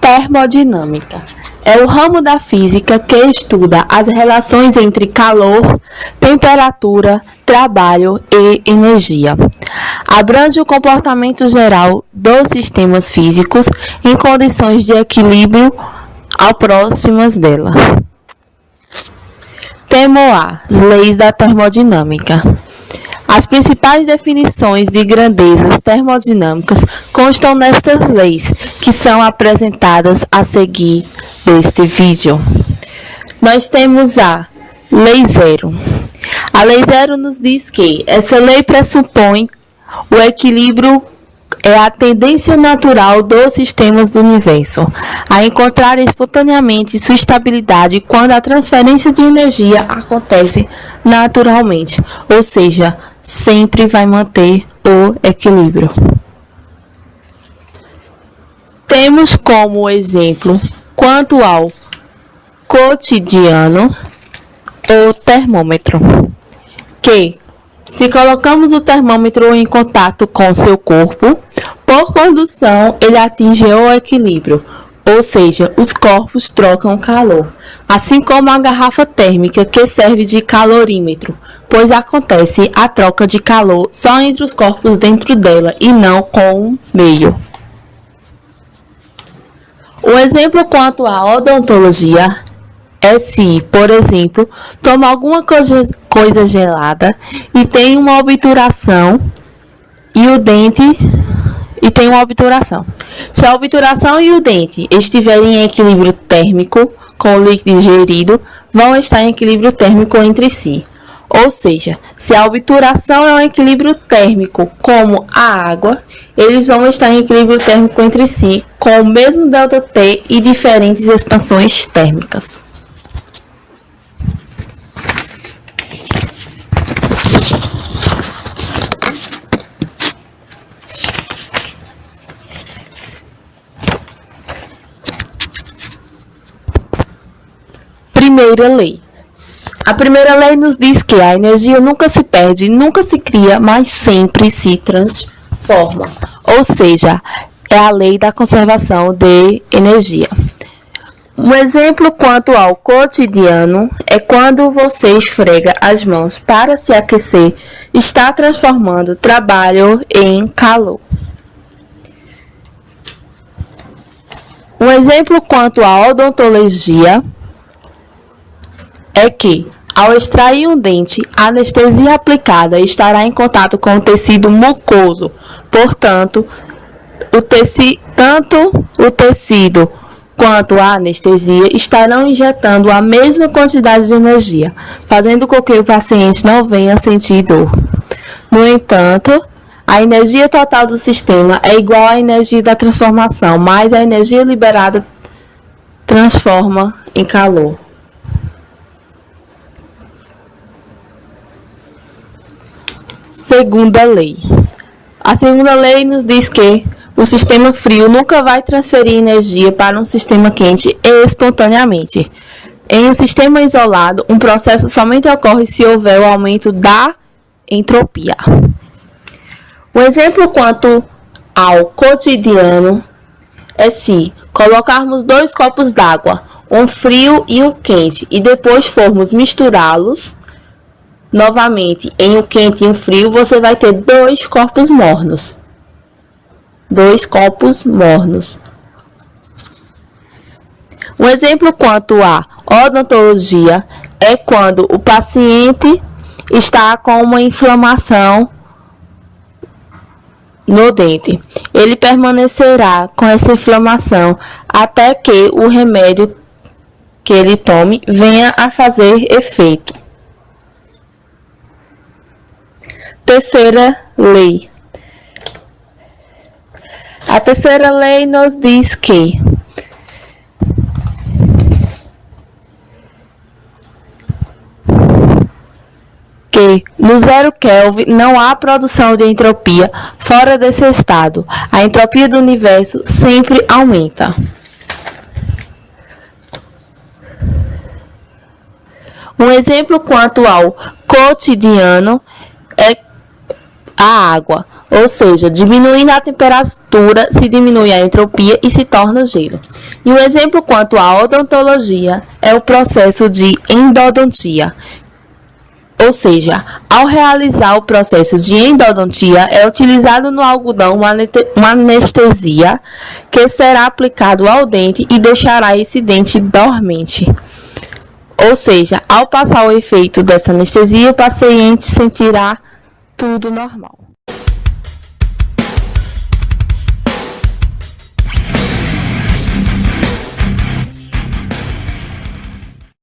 Termodinâmica é o ramo da física que estuda as relações entre calor, temperatura, trabalho e energia. Abrange o comportamento geral dos sistemas físicos em condições de equilíbrio ao próximas dela. Tema A: as leis da termodinâmica. As principais definições de grandezas termodinâmicas constam nestas leis, que são apresentadas a seguir deste vídeo. Nós temos a Lei Zero. A Lei Zero nos diz que essa lei pressupõe o equilíbrio, é a tendência natural dos sistemas do universo a encontrar espontaneamente sua estabilidade quando a transferência de energia acontece naturalmente, ou seja, sempre vai manter o equilíbrio. Temos como exemplo, quanto ao cotidiano, o termômetro, que se colocamos o termômetro em contato com seu corpo, por condução ele atinge o equilíbrio, ou seja, os corpos trocam calor, assim como a garrafa térmica que serve de calorímetro, pois acontece a troca de calor só entre os corpos dentro dela e não com o meio. Um exemplo quanto à odontologia é se, por exemplo, toma alguma coisa gelada e tem uma obturação e o dente tem uma obturação. Se a obturação e o dente estiverem em equilíbrio térmico com o líquido ingerido, vão estar em equilíbrio térmico entre si. Ou seja, se a obturação é um equilíbrio térmico como a água, eles vão estar em equilíbrio térmico entre si com o mesmo ΔT e diferentes expansões térmicas. Primeira lei. A primeira lei nos diz que a energia nunca se perde, nunca se cria, mas sempre se transforma. Ou seja, é a lei da conservação de energia. Um exemplo quanto ao cotidiano é quando você esfrega as mãos para se aquecer, está transformando trabalho em calor. Um exemplo quanto à odontologia é que, ao extrair um dente, a anestesia aplicada estará em contato com o tecido mucoso. Portanto, tanto o tecido quanto a anestesia estarão injetando a mesma quantidade de energia, fazendo com que o paciente não venha sentir dor. No entanto, a energia total do sistema é igual à energia da transformação, mas a energia liberada transforma em calor. Segunda lei. A segunda lei nos diz que o sistema frio nunca vai transferir energia para um sistema quente espontaneamente. Em um sistema isolado, um processo somente ocorre se houver o aumento da entropia. Um exemplo quanto ao cotidiano é se colocarmos 2 copos d'água, um frio e um quente, e depois formos misturá-los novamente em um quente e um frio, você vai ter 2 corpos mornos. 2 copos mornos. Um exemplo quanto à odontologia é quando o paciente está com uma inflamação no dente. Ele permanecerá com essa inflamação até que o remédio que ele tome venha a fazer efeito. Terceira lei. A terceira lei nos diz que no 0 Kelvin não há produção de entropia fora desse estado. A entropia do universo sempre aumenta. Um exemplo quanto ao cotidiano é a água, ou seja, diminuindo a temperatura se diminui a entropia e se torna gelo. E um exemplo quanto à odontologia é o processo de endodontia. Ou seja, ao realizar o processo de endodontia, é utilizado no algodão uma anestesia que será aplicado ao dente e deixará esse dente dormente. Ou seja, ao passar o efeito dessa anestesia, o paciente sentirá tudo normal.